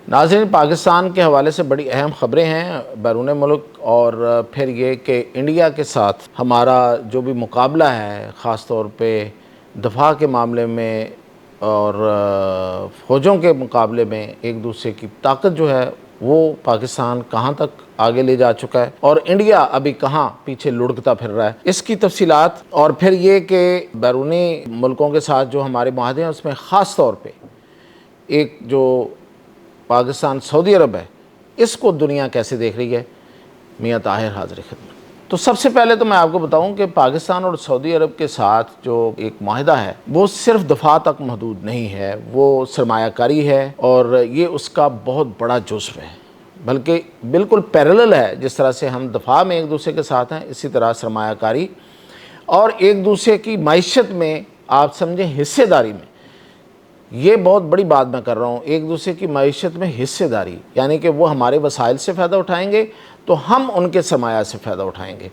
ناظرین، پاکستان کے حوالے سے بڑی اہم خبریں ہیں بیرون ملک، اور پھر یہ کہ انڈیا کے ساتھ ہمارا جو بھی مقابلہ ہے خاص طور پہ دفاع کے معاملے میں اور فوجوں کے مقابلے میں ایک دوسرے کی طاقت جو ہے وہ پاکستان کہاں تک آگے لے جا چکا ہے اور انڈیا ابھی کہاں پیچھے لڑکتا پھر رہا ہے، اس کی تفصیلات، اور پھر یہ کہ بیرونی ملکوں کے ساتھ جو ہمارے معاہدے ہیں اس میں خاص طور پہ ایک جو پاکستان سعودی عرب ہے، اس کو دنیا کیسے دیکھ رہی ہے، میاں طاہر حاضر خدمت۔ تو سب سے پہلے تو میں آپ کو بتاؤں کہ پاکستان اور سعودی عرب کے ساتھ جو ایک معاہدہ ہے وہ صرف دفاع تک محدود نہیں ہے، وہ سرمایہ کاری ہے اور یہ اس کا بہت بڑا جزو ہے، بلکہ بالکل پیرلل ہے۔ جس طرح سے ہم دفاع میں ایک دوسرے کے ساتھ ہیں، اسی طرح سرمایہ کاری اور ایک دوسرے کی معیشت میں، آپ سمجھیں حصے داری میں، یہ بہت بڑی بات میں کر رہا ہوں، ایک دوسرے کی معیشت میں حصے داری، یعنی کہ وہ ہمارے وسائل سے فائدہ اٹھائیں گے تو ہم ان کے سرمایہ سے فائدہ اٹھائیں گے۔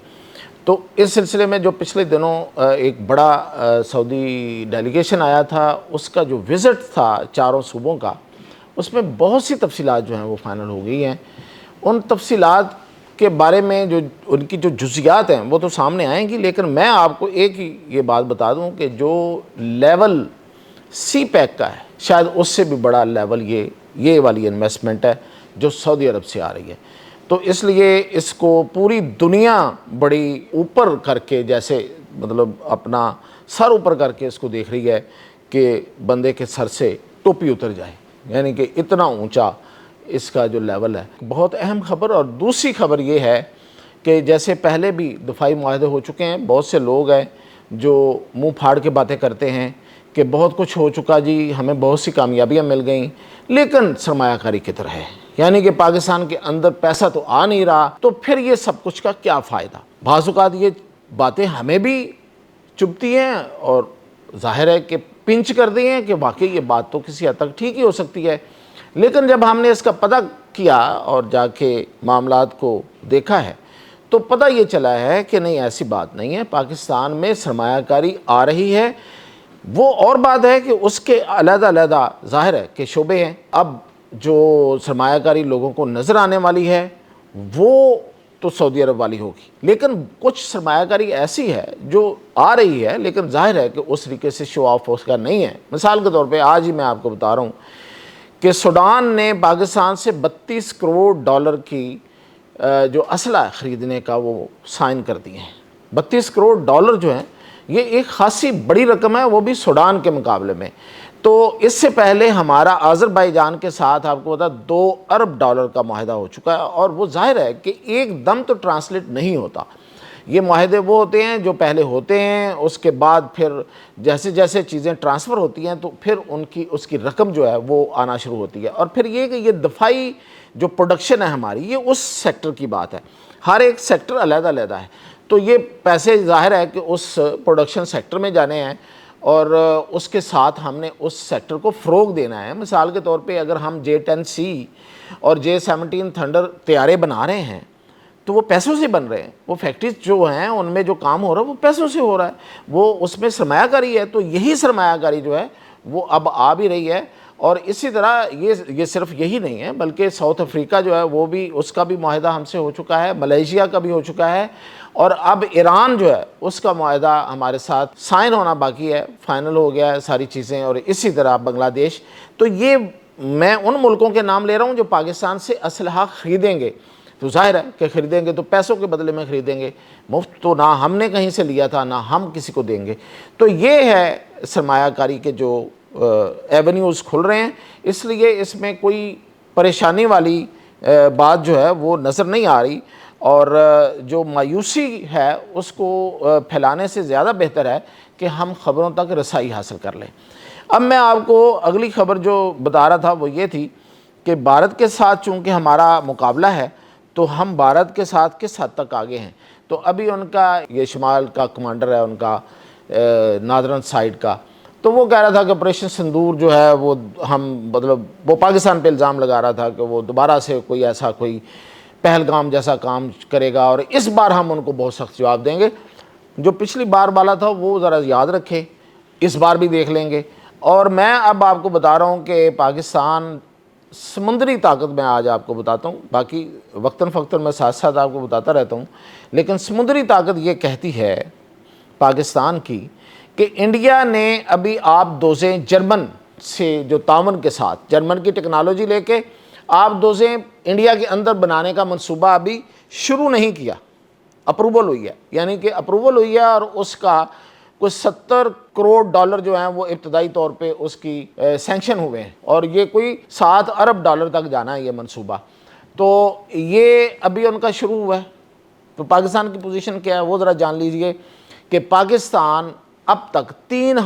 تو اس سلسلے میں جو پچھلے دنوں ایک بڑا سعودی ڈیلیگیشن آیا تھا، اس کا جو وزٹ تھا چاروں صوبوں کا، اس میں بہت سی تفصیلات جو ہیں وہ فائنل ہو گئی ہیں۔ ان تفصیلات کے بارے میں جو ان کی جو جزیات ہیں وہ تو سامنے آئیں گی، لیکن میں آپ کو ایک ہی یہ بات بتا دوں کہ جو لیول سی پیک کا ہے، شاید اس سے بھی بڑا لیول یہ والی انویسٹمنٹ ہے جو سعودی عرب سے آ رہی ہے۔ تو اس لیے اس کو پوری دنیا بڑی اوپر کر کے، جیسے مطلب اپنا سر اوپر کر کے اس کو دیکھ رہی ہے کہ بندے کے سر سے ٹوپی اتر جائے، یعنی کہ اتنا اونچا اس کا جو لیول ہے۔ بہت اہم خبر، اور دوسری خبر یہ ہے کہ جیسے پہلے بھی دفاعی معاہدے ہو چکے ہیں، بہت سے لوگ ہیں جو منہ پھاڑ کے باتیں کرتے ہیں کہ بہت کچھ ہو چکا جی، ہمیں بہت سی کامیابیاں مل گئیں، لیکن سرمایہ کاری کی طرح ہے، یعنی کہ پاکستان کے اندر پیسہ تو آ نہیں رہا، تو پھر یہ سب کچھ کا کیا فائدہ؟ بعض اوقات یہ باتیں ہمیں بھی چبھتی ہیں اور ظاہر ہے کہ پنچ کر دی ہیں کہ واقعی یہ بات تو کسی حد تک ٹھیک ہی ہو سکتی ہے، لیکن جب ہم نے اس کا پتہ کیا اور جا کے معاملات کو دیکھا ہے تو پتہ یہ چلا ہے کہ نہیں، ایسی بات نہیں ہے، پاکستان میں سرمایہ کاری آ رہی ہے۔ وہ اور بات ہے کہ اس کے علیحدہ علیحدہ ظاہر ہے کہ شعبے ہیں، اب جو سرمایہ کاری لوگوں کو نظر آنے والی ہے وہ تو سعودی عرب والی ہوگی، لیکن کچھ سرمایہ کاری ایسی ہے جو آ رہی ہے لیکن ظاہر ہے کہ اس طریقے سے شو آف اس کا نہیں ہے۔ مثال کے طور پہ آج ہی میں آپ کو بتا رہا ہوں کہ سوڈان نے پاکستان سے 32 کروڑ ڈالر کی جو اسلحہ خریدنے کا وہ سائن کر دیے ہیں۔ 32 کروڑ ڈالر جو ہیں یہ ایک خاصی بڑی رقم ہے، وہ بھی سوڈان کے مقابلے میں۔ تو اس سے پہلے ہمارا آذربائیجان کے ساتھ آپ کو پتا 2 ارب ڈالر کا معاہدہ ہو چکا ہے، اور وہ ظاہر ہے کہ ایک دم تو ٹرانسلیٹ نہیں ہوتا۔ یہ معاہدے وہ ہوتے ہیں جو پہلے ہوتے ہیں، اس کے بعد پھر جیسے جیسے چیزیں ٹرانسفر ہوتی ہیں تو پھر اس کی رقم جو ہے وہ آنا شروع ہوتی ہے۔ اور پھر یہ کہ یہ دفاعی جو پروڈکشن ہے ہماری، یہ اس سیکٹر کی بات ہے، ہر ایک سیکٹر علیحدہ علیحدہ ہے، تو یہ پیسے ظاہر ہے کہ اس پروڈکشن سیکٹر میں جانے ہیں اور اس کے ساتھ ہم نے اس سیکٹر کو فروغ دینا ہے۔ مثال کے طور پہ اگر ہم J-10C اور J-17 تھنڈر طیارے بنا رہے ہیں تو وہ پیسوں سے بن رہے ہیں، وہ فیکٹریز جو ہیں ان میں جو کام ہو رہا ہے وہ پیسوں سے ہو رہا ہے، وہ اس میں سرمایہ کاری ہے، تو یہی سرمایہ کاری جو ہے وہ اب آ بھی رہی ہے۔ اور اسی طرح یہ صرف یہی نہیں ہے، بلکہ ساؤتھ افریقہ جو ہے وہ بھی، اس کا بھی معاہدہ ہم سے ہو چکا ہے، ملیشیا کا بھی ہو چکا ہے، اور اب ایران جو ہے اس کا معاہدہ ہمارے ساتھ سائن ہونا باقی ہے، فائنل ہو گیا ہے ساری چیزیں، اور اسی طرح بنگلہ دیش۔ تو یہ میں ان ملکوں کے نام لے رہا ہوں جو پاکستان سے اسلحہ خریدیں گے، تو ظاہر ہے کہ خریدیں گے تو پیسوں کے بدلے میں خریدیں گے، مفت تو نہ ہم نے کہیں سے لیا تھا نہ ہم کسی کو دیں گے۔ تو یہ ہے سرمایہ کاری کے جو ایونیوز کھل رہے ہیں، اس لیے اس میں کوئی پریشانی والی بات جو ہے وہ نظر نہیں آ رہی، اور جو مایوسی ہے اس کو پھیلانے سے زیادہ بہتر ہے کہ ہم خبروں تک رسائی حاصل کر لیں۔ اب میں آپ کو اگلی خبر جو بتا رہا تھا وہ یہ تھی کہ بھارت کے ساتھ چونکہ ہمارا مقابلہ ہے تو ہم بھارت کے ساتھ کس حد تک آگے ہیں۔ تو ابھی ان کا یہ شمال کا کمانڈر ہے ان کا، ناردرن سائیڈ کا، تو وہ کہہ رہا تھا کہ آپریشن سندور جو ہے وہ وہ پاکستان پہ الزام لگا رہا تھا کہ وہ دوبارہ سے کوئی ایسا کوئی پہلگام جیسا کام کرے گا، اور اس بار ہم ان کو بہت سخت جواب دیں گے۔ جو پچھلی بار والا تھا وہ ذرا یاد رکھے، اس بار بھی دیکھ لیں گے۔ اور میں اب آپ کو بتا رہا ہوں کہ پاکستان سمندری طاقت میں آج آپ کو بتاتا ہوں، باقی وقتاً فوقتاً میں ساتھ ساتھ آپ کو بتاتا رہتا ہوں، لیکن سمندری طاقت یہ کہتی ہے پاکستان کی کہ انڈیا نے ابھی آب دوزیں جرمن سے جو تعاون کے ساتھ جرمن کی ٹیکنالوجی لے کے آب دوزیں انڈیا کے اندر بنانے کا منصوبہ ابھی شروع نہیں کیا، اپروول ہوئی ہے، یعنی کہ اپروول ہوئی ہے اور اس کا کچھ 70 کروڑ ڈالر جو ہیں وہ ابتدائی طور پہ اس کی سینکشن ہوئے ہیں، اور یہ کوئی 7 ارب ڈالر تک جانا ہے یہ منصوبہ، تو یہ ابھی ان کا شروع ہوا ہے۔ تو پاکستان کی پوزیشن کیا ہے وہ ذرا جان لیجئے کہ پاکستان اب تک 3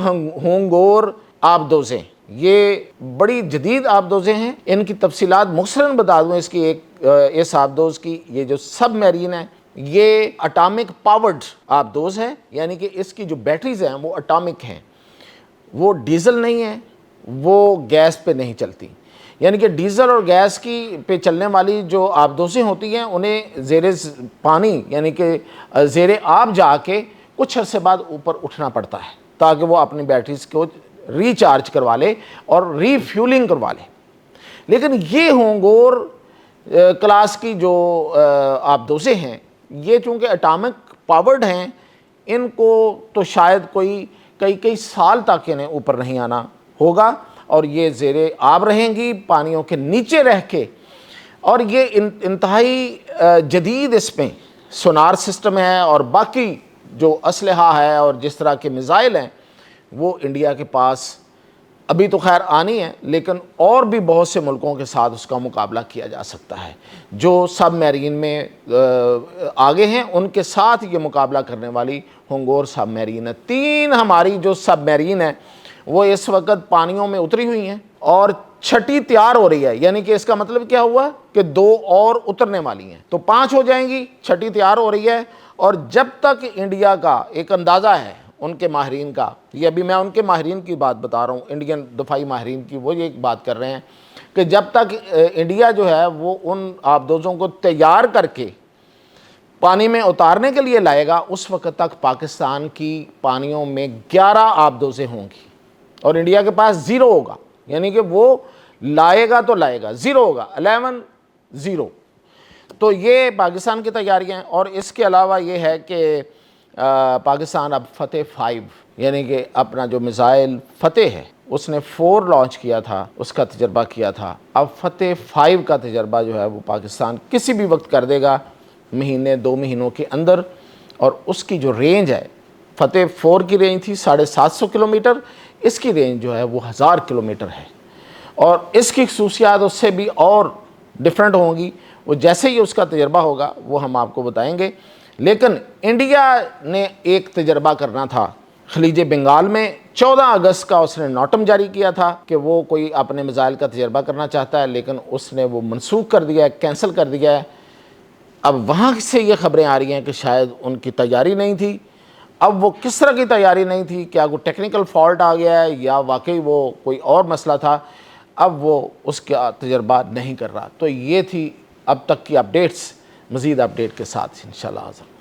ہونگور آبدوزیں، یہ بڑی جدید آبدوزیں ہیں، ان کی تفصیلات مختصراً بتا دوں اس کی اس آبدوز کی، یہ جو سب میرین ہے یہ اٹامک پاورڈ آبدوز ہے، یعنی کہ اس کی جو بیٹریز ہیں وہ اٹامک ہیں، وہ ڈیزل نہیں ہیں، وہ گیس پہ نہیں چلتی، یعنی کہ ڈیزل اور گیس کی پہ چلنے والی جو آبدوزیں ہوتی ہیں انہیں زیر پانی یعنی کہ زیر آب جا کے کچھ عرصے بعد اوپر اٹھنا پڑتا ہے تاکہ وہ اپنی بیٹریز کو ریچارج کروا لے اور ری فیولنگ کروا لے۔ لیکن یہ ہونگور کلاس کی جو آبدوزیں ہیں یہ چونکہ اٹامک پاورڈ ہیں، ان کو تو شاید کئی سال تک انہیں اوپر نہیں آنا ہوگا، اور یہ زیر آب رہیں گی پانیوں کے نیچے رہ کے، اور یہ انتہائی جدید اس میں سونار سسٹم ہے اور باقی جو اسلحہ ہے اور جس طرح کے میزائل ہیں وہ انڈیا کے پاس ابھی تو خیر آنی ہے، لیکن اور بھی بہت سے ملکوں کے ساتھ اس کا مقابلہ کیا جا سکتا ہے جو سب میرین میں آگے ہیں، ان کے ساتھ یہ مقابلہ کرنے والی ہونگور سب میرین ہے۔ 3 ہماری جو سب میرین ہیں وہ اس وقت پانیوں میں اتری ہوئی ہیں اور 6ٹھی تیار ہو رہی ہے، یعنی کہ اس کا مطلب کیا ہوا کہ 2 اور اترنے والی ہیں، تو 5 ہو جائیں گی، 6ٹھی تیار ہو رہی ہے۔ اور جب تک انڈیا کا ایک اندازہ ہے ان کے ماہرین کا، یہ ابھی میں ان کے ماہرین کی بات بتا رہا ہوں، انڈین دفاعی ماہرین کی، وہ یہ بات کر رہے ہیں کہ جب تک انڈیا جو ہے وہ ان آبدوزوں کو تیار کر کے پانی میں اتارنے کے لیے لائے گا، اس وقت تک پاکستان کی پانیوں میں 11 آبدوزیں ہوں گی اور انڈیا کے پاس 0 ہوگا، یعنی کہ وہ لائے گا تو لائے گا، 0 ہوگا، 11 0۔ تو یہ پاکستان کی تیاریاں ہیں، اور اس کے علاوہ یہ ہے کہ پاکستان اب فتح 5 یعنی کہ اپنا جو میزائل فتح ہے اس نے 4 لانچ کیا تھا، اس کا تجربہ کیا تھا، اب فتح 5 کا تجربہ جو ہے وہ پاکستان کسی بھی وقت کر دے گا، مہینے 2 مہینوں کے اندر، اور اس کی جو رینج ہے، فتح 4 کی رینج تھی 750 کلومیٹر، اس کی رینج جو ہے وہ 1000 کلومیٹر ہے، اور اس کی خصوصیات اس سے بھی اور ڈیفرنٹ ہوں گی، وہ جیسے ہی اس کا تجربہ ہوگا وہ ہم آپ کو بتائیں گے۔ لیکن انڈیا نے ایک تجربہ کرنا تھا خلیج بنگال میں، 14 اگست کا اس نے نوٹم جاری کیا تھا کہ وہ کوئی اپنے میزائل کا تجربہ کرنا چاہتا ہے، لیکن اس نے وہ منسوخ کر دیا ہے، کینسل کر دیا ہے۔ اب وہاں سے یہ خبریں آ رہی ہیں کہ شاید ان کی تیاری نہیں تھی۔ اب وہ کس طرح کی تیاری نہیں تھی، کیا کوئی ٹیکنیکل فالٹ آ گیا ہے یا واقعی وہ کوئی اور مسئلہ تھا، اب وہ اس کا تجربہ نہیں کر رہا۔ تو یہ تھی اب تک کی اپڈیٹس، مزید اپڈیٹ کے ساتھ انشاءاللہ حاضر۔